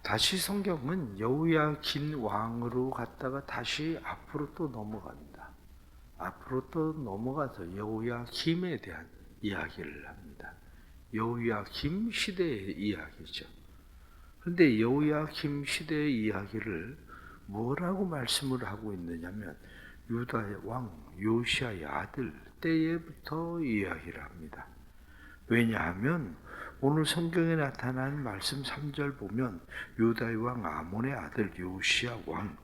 다시 성경은 여호야긴 왕으로 갔다가 다시 앞으로 또 넘어간다. 앞으로 또 넘어가서 여호야김에 대한 이야기를 합니다. 여호야김 시대의 이야기죠. 그런데 여호야김 시대의 이야기를 뭐라고 말씀을 하고 있느냐면 유다의 왕 요시아의 아들 때부터 이야기를 합니다. 왜냐하면 오늘 성경에 나타난 말씀 3절 보면 유다의 왕 아몬의 아들 요시아 왕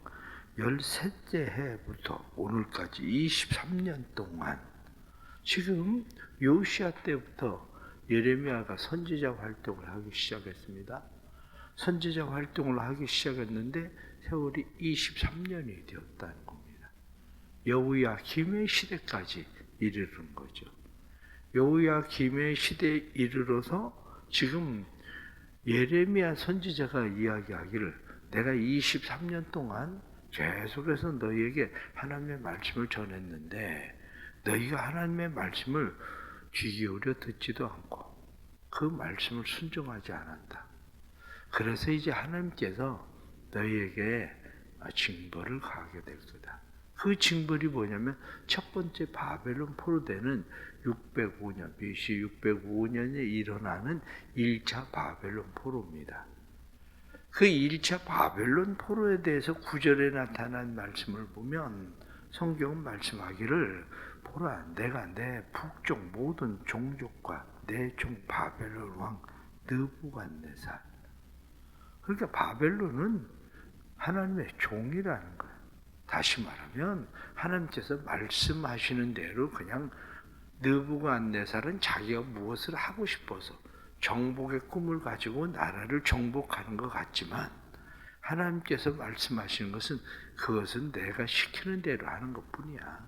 13째 해부터 오늘까지 23년 동안 지금 요시아 때부터 예레미야가 선지자 활동을 하기 시작했습니다. 선지자 활동을 하기 시작했는데 세월이 23년이 되었다는 겁니다. 여호야김의 시대까지 이르는 거죠. 여호야김의 시대에 이르러서 지금 예레미야 선지자가 이야기하기를 내가 23년 동안 계속해서 너희에게 하나님의 말씀을 전했는데 너희가 하나님의 말씀을 귀 기울여 듣지도 않고 그 말씀을 순종하지 않았다. 그래서 이제 하나님께서 너희에게 징벌을 가하게 될 거다. 그 징벌이 뭐냐면 첫 번째 바벨론 포로되는 605년, BC 605년에 일어나는 1차 바벨론 포로입니다. 그 1차 바벨론 포로에 대해서 9절에 나타난 말씀을 보면 성경은 말씀하기를 보라 내가 내 북쪽 모든 종족과 내 종 바벨론 왕 느부갓네살. 그러니까 바벨론은 하나님의 종이라는 거예요. 다시 말하면 하나님께서 말씀하시는 대로 그냥 느부갓네살은 자기가 무엇을 하고 싶어서 정복의 꿈을 가지고 나라를 정복하는 것 같지만 하나님께서 말씀하시는 것은 그것은 내가 시키는 대로 하는 것뿐이야.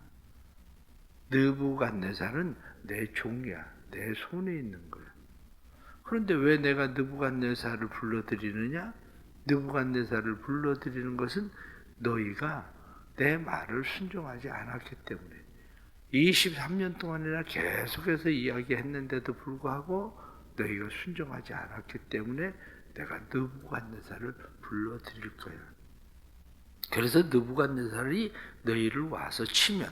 느부갓네살은 내 종이야. 내 손에 있는 거야. 그런데 왜 내가 느부갓네살을 불러들이느냐? 느부갓네살을 불러들이는 것은 너희가 내 말을 순종하지 않았기 때문에 23년 동안이나 계속해서 이야기했는데도 불구하고 너희가 순종하지 않았기 때문에 내가 느부갓네살을 불러들일 거야. 그래서 느부갓네살이 너희를 와서 치면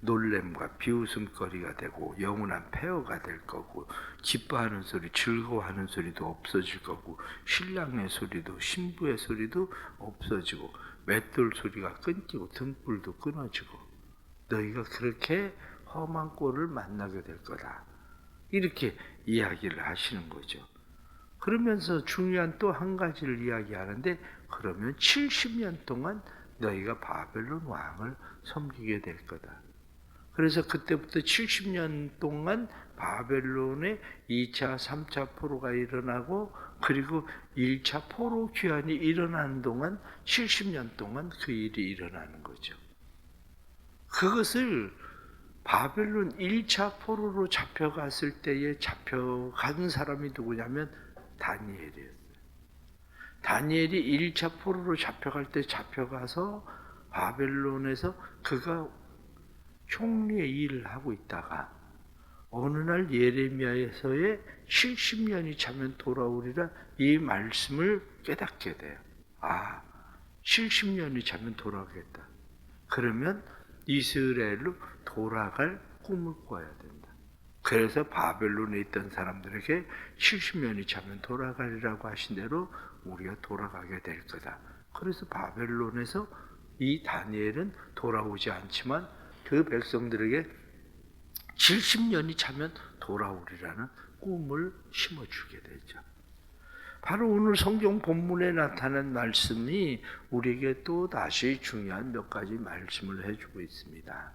놀램과 비웃음거리가 되고 영원한 폐허가 될 거고 기뻐하는 소리, 즐거워하는 소리도 없어질 거고 신랑의 소리도 신부의 소리도 없어지고 맷돌 소리가 끊기고 등불도 끊어지고 너희가 그렇게 험한 꼴을 만나게 될 거다. 이렇게 이야기를 하시는 거죠. 그러면서 중요한 또 한 가지를 이야기하는데 그러면 70년 동안 너희가 바벨론 왕을 섬기게 될 거다. 그래서 그때부터 70년 동안 바벨론의 2차, 3차 포로가 일어나고 그리고 1차 포로 귀환이 일어나는 동안 70년 동안 그 일이 일어나는 거죠. 그것을 바벨론 1차 포로로 잡혀갔을 때에 잡혀간 사람이 누구냐면 다니엘이었어요. 다니엘이 1차 포로로 잡혀갈 때 잡혀가서 바벨론에서 그가 총리의 일을 하고 있다가 어느 날 예레미야에서의 70년이 차면 돌아오리라 이 말씀을 깨닫게 돼요. 70년이 차면 돌아오겠다. 그러면 이스라엘로 돌아갈 꿈을 꿔야 된다. 그래서 바벨론에 있던 사람들에게 70년이 차면 돌아가리라고 하신 대로 우리가 돌아가게 될 거다. 그래서 바벨론에서 이 다니엘은 돌아오지 않지만 그 백성들에게 70년이 차면 돌아오리라는 꿈을 심어주게 되죠. 바로 오늘 성경 본문에 나타난 말씀이 우리에게 또 다시 중요한 몇 가지 말씀을 해주고 있습니다.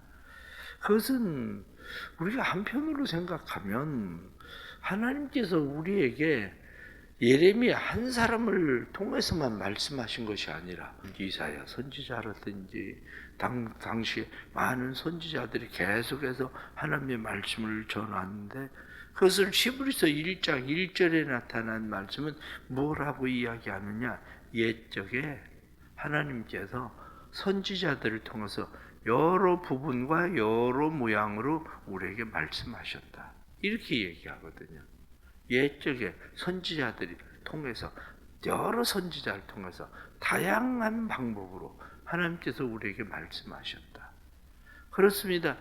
그것은 우리가 한편으로 생각하면 하나님께서 우리에게 예레미야 한 사람을 통해서만 말씀하신 것이 아니라 이사야 선지자라든지 당시 많은 선지자들이 계속해서 하나님의 말씀을 전하는데 그것을 히브리서 1장 1절에 나타난 말씀은 뭐라고 이야기하느냐? 옛적에 하나님께서 선지자들을 통해서 여러 부분과 여러 모양으로 우리에게 말씀하셨다. 이렇게 얘기하거든요. 옛적에 선지자들이 통해서 여러 선지자를 통해서 다양한 방법으로 하나님께서 우리에게 말씀하셨다. 그렇습니다.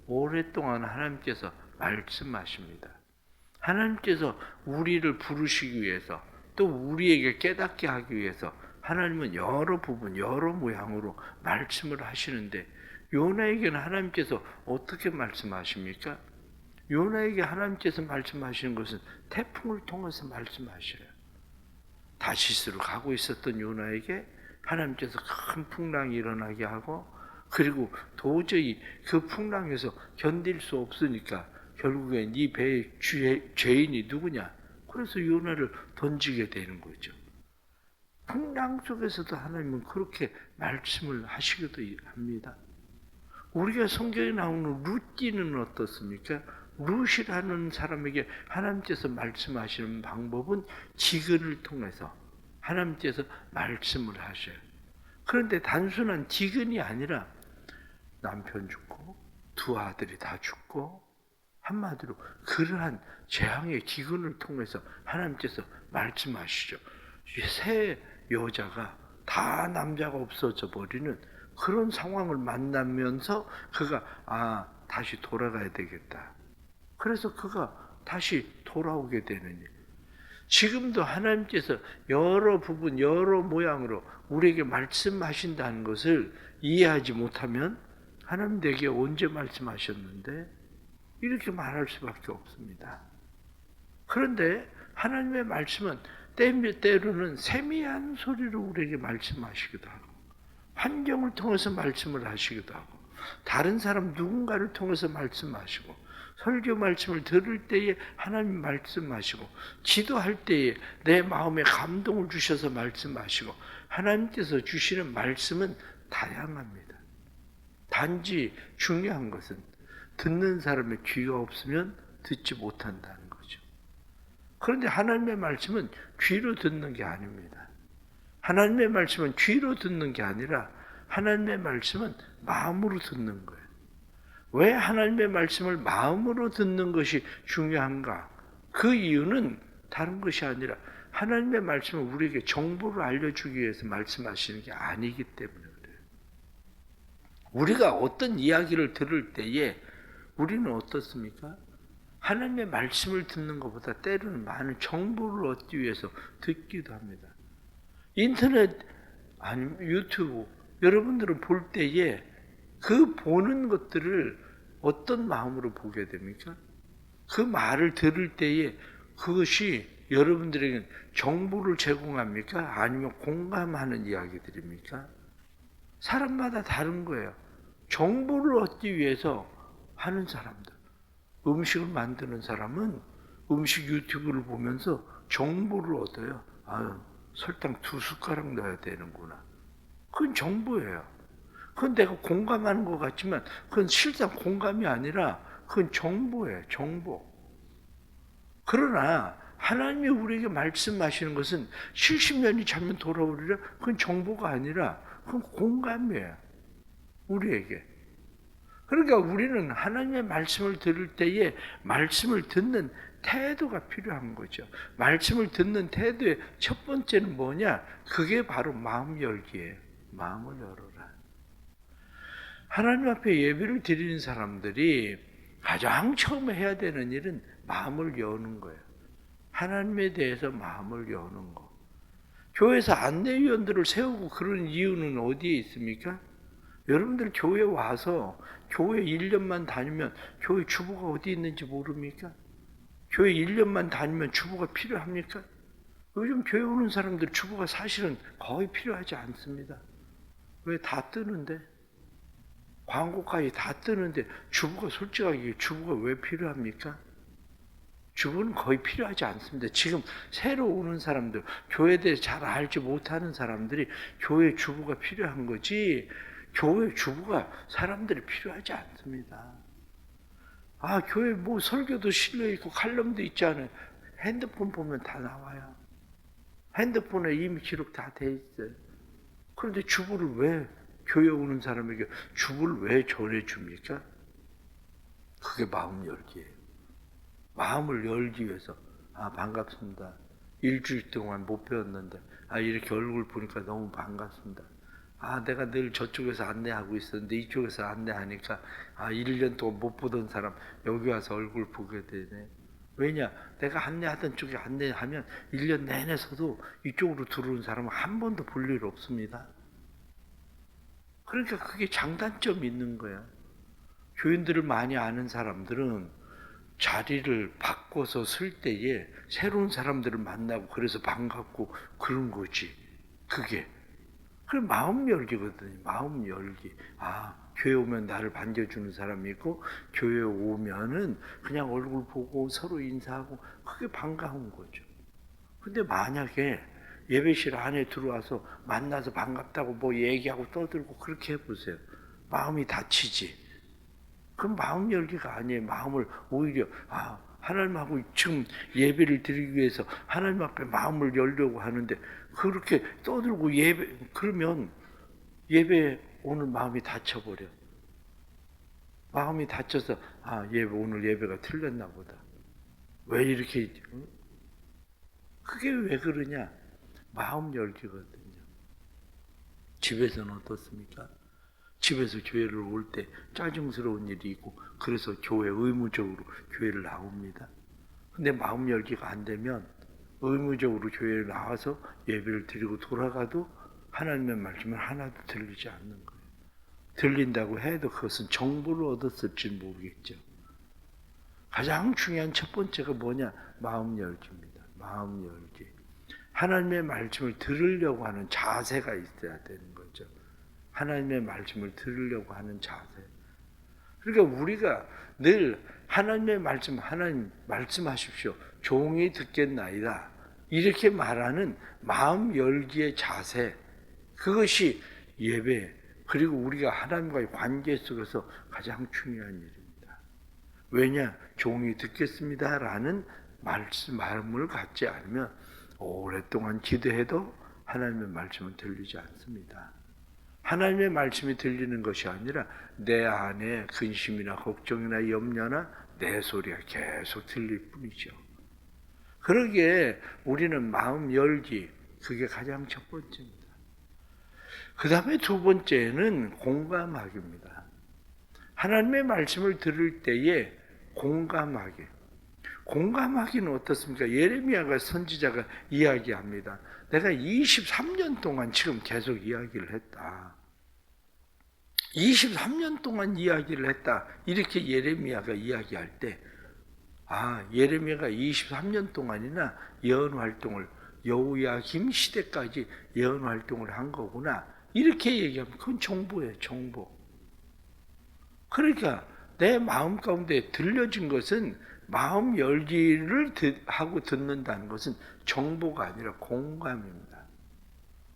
오랫동안 하나님께서 말씀하십니다. 하나님께서 우리를 부르시기 위해서 또 우리에게 깨닫게 하기 위해서 하나님은 여러 부분, 여러 모양으로 말씀을 하시는데 요나에게는 하나님께서 어떻게 말씀하십니까? 요나에게 하나님께서 말씀하시는 것은 태풍을 통해서 말씀하셔요. 다시스로 가고 있었던 요나에게 하나님께서 큰 풍랑이 일어나게 하고 그리고 도저히 그 풍랑에서 견딜 수 없으니까 결국엔 이 배의 죄인이 누구냐? 그래서 요나를 던지게 되는 거죠. 풍랑 속에서도 하나님은 그렇게 말씀을 하시기도 합니다. 우리가 성경에 나오는 룻기는 어떻습니까? 룻이라는 사람에게 하나님께서 말씀하시는 방법은 기근을 통해서 하나님께서 말씀을 하셔요. 그런데 단순한 기근이 아니라 남편 죽고 두 아들이 다 죽고 한마디로 그러한 재앙의 기근을 통해서 하나님께서 말씀하시죠. 세 여자가 다 남자가 없어져 버리는 그런 상황을 만나면서 그가 다시 돌아가야 되겠다. 그래서 그가 다시 돌아오게 되는 일. 지금도 하나님께서 여러 부분, 여러 모양으로 우리에게 말씀하신다는 것을 이해하지 못하면 하나님 내게 언제 말씀하셨는데 이렇게 말할 수밖에 없습니다. 그런데 하나님의 말씀은 때로는 세미한 소리로 우리에게 말씀하시기도 하고 환경을 통해서 말씀을 하시기도 하고 다른 사람 누군가를 통해서 말씀하시고 설교 말씀을 들을 때에 하나님 말씀하시고 기도할 때에 내 마음에 감동을 주셔서 말씀하시고 하나님께서 주시는 말씀은 다양합니다. 단지 중요한 것은 듣는 사람의 귀가 없으면 듣지 못한다는 거죠. 그런데 하나님의 말씀은 귀로 듣는 게 아닙니다. 하나님의 말씀은 귀로 듣는 게 아니라 하나님의 말씀은 마음으로 듣는 거예요. 왜 하나님의 말씀을 마음으로 듣는 것이 중요한가? 그 이유는 다른 것이 아니라 하나님의 말씀은 우리에게 정보를 알려주기 위해서 말씀하시는 게 아니기 때문에 그래요. 우리가 어떤 이야기를 들을 때에 우리는 어떻습니까? 하나님의 말씀을 듣는 것보다 때로는 많은 정보를 얻기 위해서 듣기도 합니다. 인터넷 아니면 유튜브 여러분들은 볼 때에 그 보는 것들을 어떤 마음으로 보게 됩니까? 그 말을 들을 때에 그것이 여러분들에게 정보를 제공합니까? 아니면 공감하는 이야기들입니까? 사람마다 다른 거예요. 정보를 얻기 위해서 하는 사람들. 음식을 만드는 사람은 음식 유튜브를 보면서 정보를 얻어요. 설탕 2숟가락 넣어야 되는구나. 그건 정보예요. 그건 내가 공감하는 것 같지만 그건 실상 공감이 아니라 그건 정보예요. 정보. 그러나 하나님이 우리에게 말씀하시는 것은 70년이 자면 돌아오리라 그건 정보가 아니라 그건 공감이에요. 우리에게. 그러니까 우리는 하나님의 말씀을 들을 때에 말씀을 듣는 태도가 필요한 거죠. 말씀을 듣는 태도의 첫 번째는 뭐냐? 그게 바로 마음 열기예요. 마음을 열어라. 하나님 앞에 예배를 드리는 사람들이 가장 처음에 해야 되는 일은 마음을 여는 거예요. 하나님에 대해서 마음을 여는 거. 교회에서 안내위원들을 세우고 그런 이유는 어디에 있습니까? 여러분들 교회 와서 교회 1년만 다니면 교회 주보가 어디 있는지 모릅니까? 교회 1년만 다니면 주보가 필요합니까? 요즘 교회 오는 사람들 주보가 사실은 거의 필요하지 않습니다. 왜 다 뜨는데? 광고까지 다 뜨는데 주보가 솔직하게 주보가 왜 필요합니까? 주보는 거의 필요하지 않습니다. 지금 새로 오는 사람들, 교회에 대해 잘 알지 못하는 사람들이 교회 주보가 필요한 거지 교회 주보가 사람들이 필요하지 않습니다. 교회 뭐 설교도 실려있고 칼럼도 있잖아요. 핸드폰 보면 다 나와요. 핸드폰에 이미 기록 다 돼 있어요. 그런데 주보를 왜 교회 오는 사람에게 주보를 왜 전해줍니까? 그게 마음 열기예요. 마음을 열기 위해서 반갑습니다. 일주일 동안 못 배웠는데 이렇게 얼굴 보니까 너무 반갑습니다. 내가 늘 저쪽에서 안내하고 있었는데 이쪽에서 안내하니까 1년 동안 못 보던 사람 여기 와서 얼굴 보게 되네. 왜냐? 내가 안내하던 쪽에 안내하면 1년 내내서도 이쪽으로 들어오는 사람은 한 번도 볼 일 없습니다. 그러니까 그게 장단점이 있는 거야. 교인들을 많이 아는 사람들은 자리를 바꿔서 쓸 때에 새로운 사람들을 만나고 그래서 반갑고 그런 거지. 그게. 그럼 마음 열기거든요. 마음 열기. 교회 오면 나를 반겨주는 사람이 있고 교회 오면은 그냥 얼굴 보고 서로 인사하고 그게 반가운 거죠. 근데 만약에 예배실 안에 들어와서 만나서 반갑다고 뭐 얘기하고 떠들고 그렇게 해보세요. 마음이 다치지. 그럼 마음 열기가 아니에요. 마음을 오히려 하나님하고 지금 예배를 드리기 위해서 하나님 앞에 마음을 열려고 하는데 그렇게 떠들고 그러면 예배 오늘 마음이 다쳐버려. 마음이 다쳐서 오늘 예배가 틀렸나 보다. 왜 이렇게 그게 왜 그러냐? 마음 열기거든요. 집에서는 어떻습니까? 집에서 교회를 올 때 짜증스러운 일이 있고 그래서 교회 의무적으로 교회를 나옵니다. 근데 마음 열기가 안 되면 의무적으로 교회에 나와서 예배를 드리고 돌아가도 하나님의 말씀은 하나도 들리지 않는 거예요. 들린다고 해도 그것은 정보를 얻었을지 모르겠죠. 가장 중요한 첫 번째가 뭐냐? 마음 열기입니다. 마음 열기. 하나님의 말씀을 들으려고 하는 자세가 있어야 되는 거죠. 하나님의 말씀을 들으려고 하는 자세. 그러니까 우리가 늘 하나님의 말씀, 하나님 말씀하십시오. 종이 듣겠나이다. 이렇게 말하는 마음 열기의 자세. 그것이 예배, 그리고 우리가 하나님과의 관계 속에서 가장 중요한 일입니다. 왜냐? 종이 듣겠습니다라는 마음을 갖지 않으면 오랫동안 기도해도 하나님의 말씀은 들리지 않습니다. 하나님의 말씀이 들리는 것이 아니라 내 안에 근심이나 걱정이나 염려나 내 소리가 계속 들릴 뿐이죠. 그러기에 우리는 마음 열기, 그게 가장 첫 번째입니다. 그 다음에 두 번째는 공감하기입니다. 하나님의 말씀을 들을 때에 공감하기. 공감하기는 어떻습니까? 예레미야가 선지자가 이야기합니다. 내가 23년 동안 지금 계속 이야기를 했다. 23년 동안 이야기를 했다. 이렇게 예레미야가 이야기할 때 예레미야가 23년 동안이나 예언 활동을 여호야김 시대까지 예언 활동을 한 거구나. 이렇게 얘기하면 그건 정보예요. 정보. 그러니까 내 마음 가운데 들려진 것은 마음 열기를 하고 듣는다는 것은 정보가 아니라 공감입니다.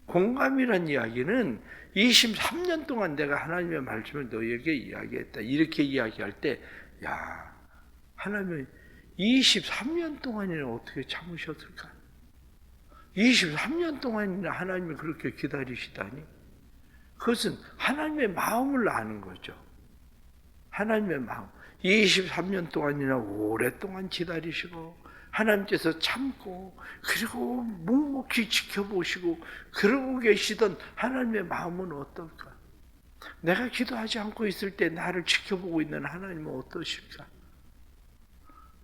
공감이란 이야기는 23년 동안 내가 하나님의 말씀을 너에게 이야기했다. 이렇게 이야기할 때 하나님은 23년 동안이나 어떻게 참으셨을까? 23년 동안이나 하나님이 그렇게 기다리시다니? 그것은 하나님의 마음을 아는 거죠. 하나님의 마음. 23년 동안이나 오랫동안 기다리시고 하나님께서 참고 그리고 묵묵히 지켜보시고 그러고 계시던 하나님의 마음은 어떨까? 내가 기도하지 않고 있을 때 나를 지켜보고 있는 하나님은 어떠실까?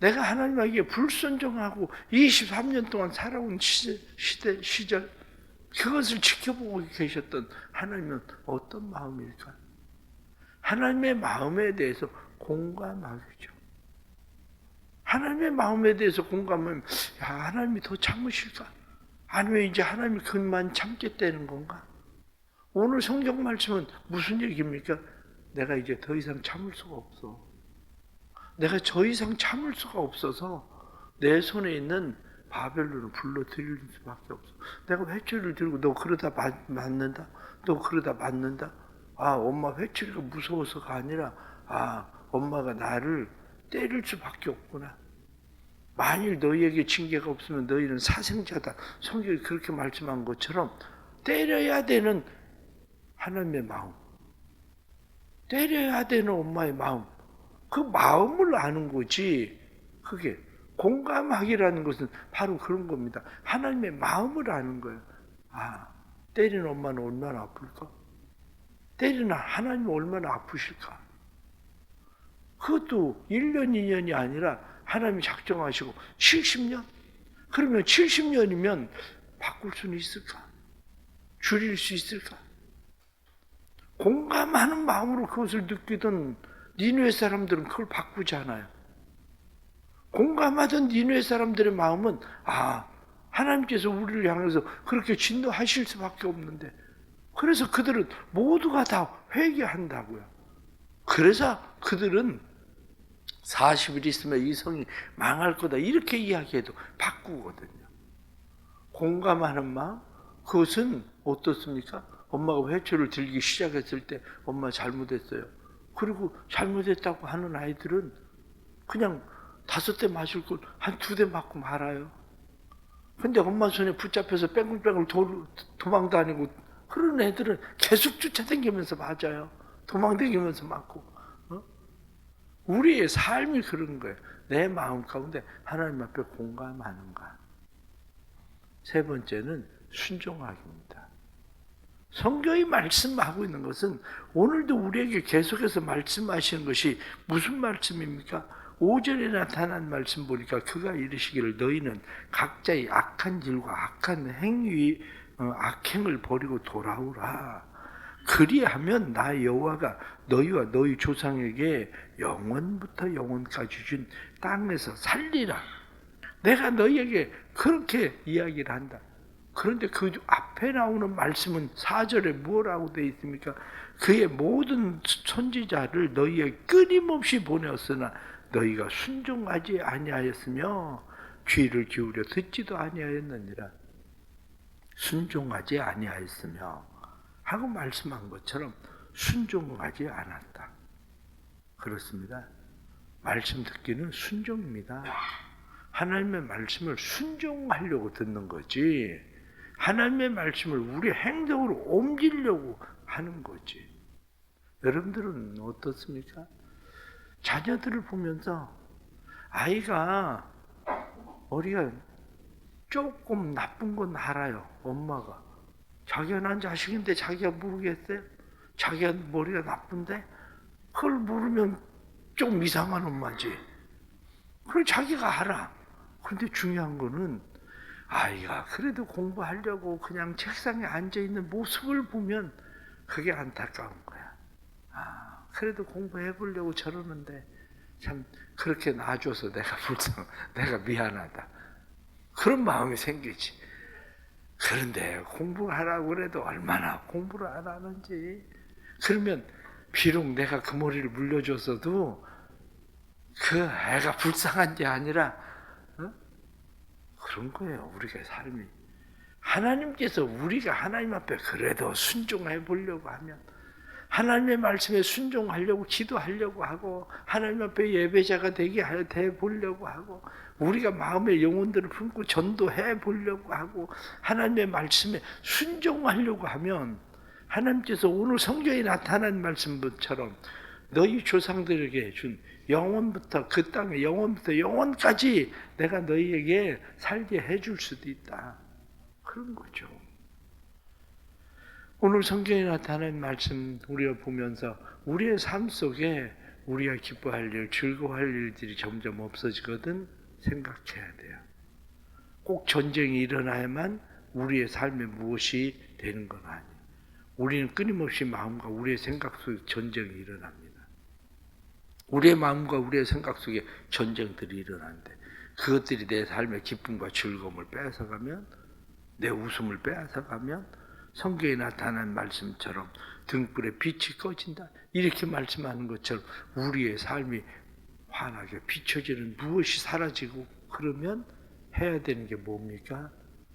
내가 하나님에게 불순종하고 23년 동안 살아온 시절 그것을 지켜보고 계셨던 하나님은 어떤 마음일까? 하나님의 마음에 대해서 공감하겠죠. 하나님의 마음에 대해서 공감하면 하나님이 더 참으실까? 아니면 이제 하나님이 그만 참겠다는 건가? 오늘 성경 말씀은 무슨 얘기입니까? 내가 이제 더 이상 참을 수가 없어. 내가 더 이상 참을 수가 없어서 내 손에 있는 바벨론을 불러들일 수밖에 없어. 내가 회초리를 들고 너 그러다 맞는다? 너 그러다 맞는다? 엄마 회초리가 무서워서가 아니라 엄마가 나를 때릴 수밖에 없구나. 만일 너희에게 징계가 없으면 너희는 사생자다. 성경이 그렇게 말씀한 것처럼 때려야 되는 하나님의 마음, 때려야 되는 엄마의 마음, 그 마음을 아는 거지. 그게 공감하기라는 것은 바로 그런 겁니다. 하나님의 마음을 아는 거예요. 아, 때리는 엄마는 얼마나 아플까? 때리는 하나님은 얼마나 아프실까? 그것도 1년, 2년이 아니라 하나님이 작정하시고 70년? 그러면 70년이면 바꿀 수는 있을까? 줄일 수 있을까? 공감하는 마음으로 그것을 느끼던 니느웨 사람들은 그걸 바꾸지 않아요. 공감하던 니느웨 사람들의 마음은 하나님께서 우리를 향해서 그렇게 진노하실 수밖에 없는데, 그래서 그들은 모두가 다 회개한다고요. 그래서 그들은 40일 있으면 이 성이 망할 거다 이렇게 이야기해도 바꾸거든요. 공감하는 마음, 그것은 어떻습니까? 엄마가 회초를 들기 시작했을 때 엄마 잘못했어요. 그리고 잘못했다고 하는 아이들은 그냥 5대 맞을 걸 한 2대 맞고 말아요. 근데 엄마 손에 붙잡혀서 뺑글뺑글 도망 다니고 그런 애들은 계속 쫓아다니면서 맞아요. 도망다니면서 맞고. 우리의 삶이 그런 거예요. 내 마음 가운데 하나님 앞에 공감하는가. 3번째는 순종하기입니다. 성경이 말씀하고 있는 것은 오늘도 우리에게 계속해서 말씀하시는 것이 무슨 말씀입니까? 5절에 나타난 말씀 보니까 그가 이르시기를 너희는 각자의 악한 일과 악한 악행을 버리고 돌아오라. 그리하면 나 여호와가 너희와 너희 조상에게 영원부터 영원까지 준 땅에서 살리라. 내가 너희에게 그렇게 이야기를 한다. 그런데 그 앞에 나오는 말씀은 4절에 뭐라고 되어 있습니까? 그의 모든 선지자를 너희에게 끊임없이 보내었으나 너희가 순종하지 아니하였으며 귀를 기울여 듣지도 아니하였느니라. 순종하지 아니하였으며 하고 말씀한 것처럼 순종하지 않았다. 그렇습니다. 말씀 듣기는 순종입니다. 하나님의 말씀을 순종하려고 듣는 거지, 하나님의 말씀을 우리 행동으로 옮기려고 하는 거지. 여러분들은 어떻습니까? 자녀들을 보면서 아이가 머리가 조금 나쁜 건 알아요. 엄마가. 자기가 난 자식인데 자기가 모르겠어요? 자기가 머리가 나쁜데? 그걸 모르면 좀 이상한 엄마지. 그걸 자기가 알아. 그런데 중요한 거는 아이가 그래도 공부하려고 그냥 책상에 앉아있는 모습을 보면 그게 안타까운 거야. 그래도 공부해보려고 저러는데 참 그렇게 놔줘서 내가 미안하다. 그런 마음이 생기지. 그런데 공부를 하라고 그래도 얼마나 공부를 안 하는지. 그러면 비록 내가 그 머리를 물려줬어도 그 애가 불쌍한 게 아니라 그런 거예요. 우리가 삶이. 하나님께서 우리가 하나님 앞에 그래도 순종해 보려고 하면, 하나님의 말씀에 순종하려고 기도하려고 하고 하나님 앞에 예배자가 돼 보려고 하고 우리가 마음의 영혼들을 품고 전도해 보려고 하고 하나님의 말씀에 순종하려고 하면 하나님께서 오늘 성경에 나타난 말씀처럼 너희 조상들에게 준 영원부터 그 땅에 영원부터 영원까지 내가 너희에게 살게 해줄 수도 있다. 그런 거죠. 오늘 성경에 나타난 말씀 우리가 보면서 우리의 삶 속에 우리가 기뻐할 일, 즐거워할 일들이 점점 없어지거든 생각해야 돼요. 꼭 전쟁이 일어나야만 우리의 삶에 무엇이 되는 건 아니에요. 우리는 끊임없이 마음과 우리의 생각 속에 전쟁이 일어납니다. 우리의 마음과 우리의 생각 속에 전쟁들이 일어나는데 그것들이 내 삶의 기쁨과 즐거움을 빼앗아가면, 내 웃음을 빼앗아가면 성경에 나타난 말씀처럼 등불에 빛이 꺼진다 이렇게 말씀하는 것처럼 우리의 삶이 환하게 비춰지는 무엇이 사라지고, 그러면 해야 되는 게 뭡니까?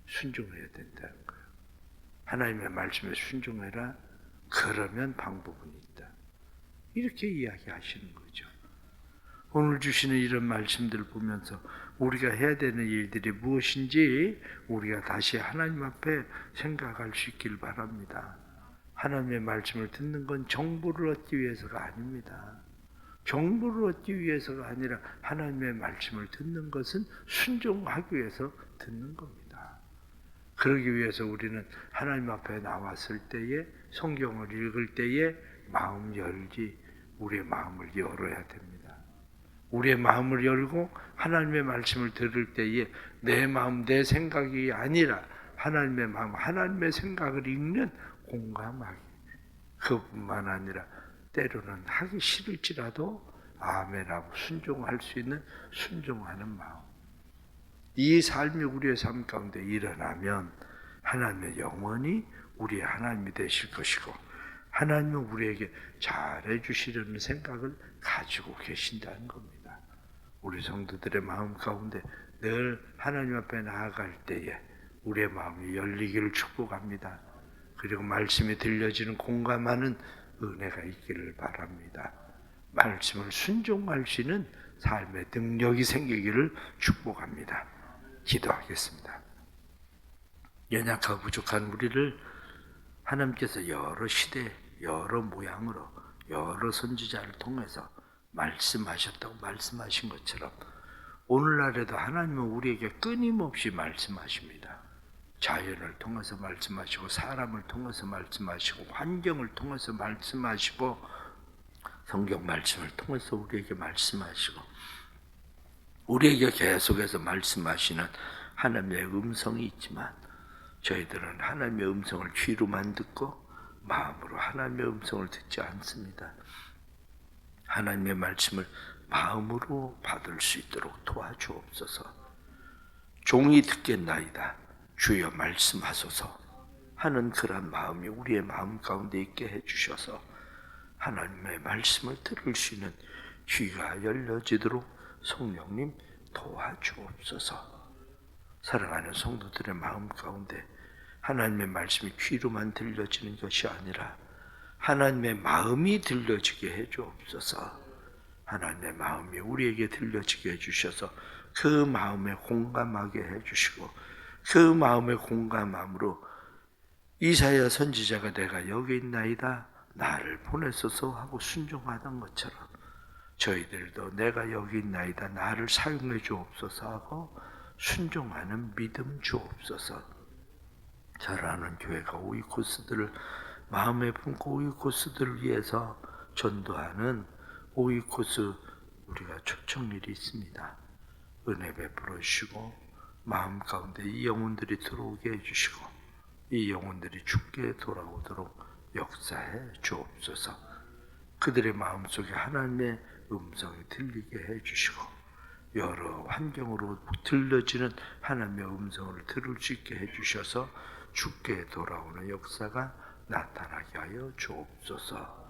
순종해야 된다는 거예요. 하나님의 말씀에 순종해라. 그러면 방법은 있다. 이렇게 이야기하시는 거죠. 오늘 주시는 이런 말씀들을 보면서 우리가 해야 되는 일들이 무엇인지 우리가 다시 하나님 앞에 생각할 수 있길 바랍니다. 하나님의 말씀을 듣는 건 정보를 얻기 위해서가 아닙니다. 정보를 얻기 위해서가 아니라 하나님의 말씀을 듣는 것은 순종하기 위해서 듣는 겁니다. 그러기 위해서 우리는 하나님 앞에 나왔을 때에 성경을 읽을 때에 마음 열지 우리의 마음을 열어야 됩니다. 우리의 마음을 열고 하나님의 말씀을 들을 때에 내 마음, 내 생각이 아니라 하나님의 마음, 하나님의 생각을 읽는 공감하기. 그뿐만 아니라 때로는 하기 싫을지라도 아멘하고 순종할 수 있는 순종하는 마음. 이 삶이 우리의 삶 가운데 일어나면 하나님의 영원히 우리의 하나님이 되실 것이고 하나님은 우리에게 잘해 주시려는 생각을 가지고 계신다는 겁니다. 우리 성도들의 마음 가운데 늘 하나님 앞에 나아갈 때에 우리의 마음이 열리기를 축복합니다. 그리고 말씀이 들려지는 공감하는 은혜가 있기를 바랍니다. 말씀을 순종할 수 있는 삶의 능력이 생기기를 축복합니다. 기도하겠습니다. 연약하고 부족한 우리를 하나님께서 여러 시대, 여러 모양으로, 여러 선지자를 통해서 말씀하셨다고 말씀하신 것처럼 오늘날에도 하나님은 우리에게 끊임없이 말씀하십니다. 자연을 통해서 말씀하시고 사람을 통해서 말씀하시고 환경을 통해서 말씀하시고 성경 말씀을 통해서 우리에게 말씀하시고 우리에게 계속해서 말씀하시는 하나님의 음성이 있지만 저희들은 하나님의 음성을 귀로만 듣고 마음으로 하나님의 음성을 듣지 않습니다. 하나님의 말씀을 마음으로 받을 수 있도록 도와주옵소서. 종이 듣겠나이다. 주여 말씀하소서 하는 그런 마음이 우리의 마음 가운데 있게 해주셔서 하나님의 말씀을 들을 수 있는 귀가 열려지도록 성령님 도와주옵소서. 사랑하는 성도들의 마음 가운데 하나님의 말씀이 귀로만 들려지는 것이 아니라 하나님의 마음이 들려지게 해주옵소서. 하나님의 마음이 우리에게 들려지게 해주셔서 그 마음에 공감하게 해주시고 그 마음에 공감함으로 이사야 선지자가 내가 여기 있나이다 나를 보내소서 하고 순종하던 것처럼 저희들도 내가 여기 있나이다 나를 사용해 주옵소서 하고 순종하는 믿음 주옵소서. 잘하는 교회가 오이코스들을 마음에 품고 오이코스들을 위해서 전도하는 오이코스 우리가 초청일이 있습니다. 은혜 베풀어 주시고 마음 가운데 이 영혼들이 들어오게 해주시고 이 영혼들이 주께 돌아오도록 역사해 주옵소서. 그들의 마음속에 하나님의 음성이 들리게 해주시고 여러 환경으로 들려지는 하나님의 음성을 들을 수 있게 해주셔서 주께 돌아오는 역사가 나타나게 하여 주옵소서.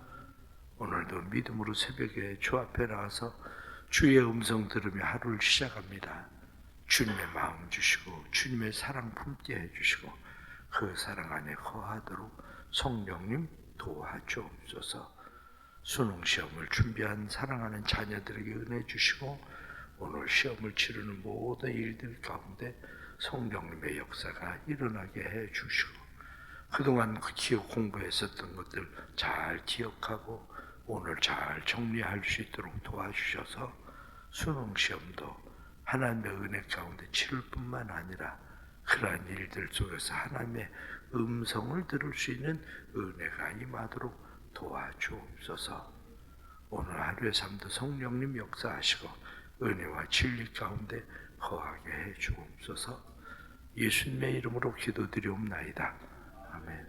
오늘도 믿음으로 새벽에 주 앞에 나와서 주의 음성 들으며 하루를 시작합니다. 주님의 마음 주시고 주님의 사랑 품게 해주시고 그 사랑 안에 거하도록 성령님 도와주옵소서. 수능시험을 준비한 사랑하는 자녀들에게 은혜 주시고 오늘 시험을 치르는 모든 일들 가운데 성령님의 역사가 일어나게 해주시고 그동안 기억 공부했었던 것들 잘 기억하고 오늘 잘 정리할 수 있도록 도와주셔서 수능시험도 하나님의 은혜 가운데 치를 뿐만 아니라 그러한 일들 속에서 하나님의 음성을 들을 수 있는 은혜가 임하도록 도와주옵소서. 오늘 하루의 삶도 성령님 역사하시고 은혜와 진리 가운데 거하게 해 주옵소서. 예수님의 이름으로 기도드리옵나이다. 아멘.